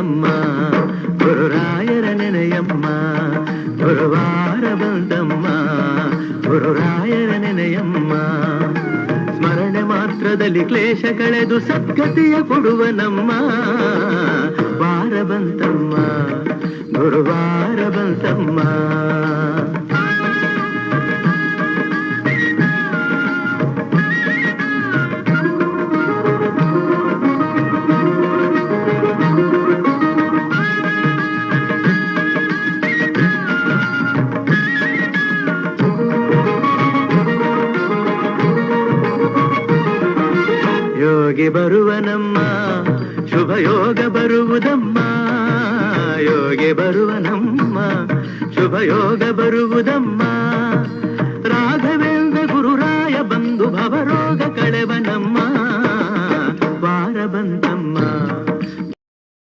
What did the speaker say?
ಬಂತಮ್ಮ ಗುರುರಾಯರ ನೆನೆಯಮ್ಮ ಗುರುವಾರ ಬಂತಮ್ಮ ಗುರುರಾಯರ ನೆನೆಯಮ್ಮ ಸ್ಮರಣೆ ಮಾತ್ರದಲ್ಲಿ ಕ್ಲೇಶ ಕಳೆದು ಸದ್ಗತಿಯ ಕೊಡುವ ನಮ್ಮ ವಾರ ಬಂತಮ್ಮ ಗುರುವಾರ ಬಂತಮ್ಮ ಯೋಗಿ ಬರುವನಮ್ಮ ಶುಭ ಯೋಗ ಬರುವುದಮ್ಮ ಯೋಗಿ ಬರುವನಮ್ಮ ಶುಭ ಯೋಗ ಬರುವುದಮ್ಮ ರಾಘವೇಂದ್ರ ಗುರುರಾಯ ಬಂದು ಭವರೋಗ ಕಳೆವನಮ್ಮ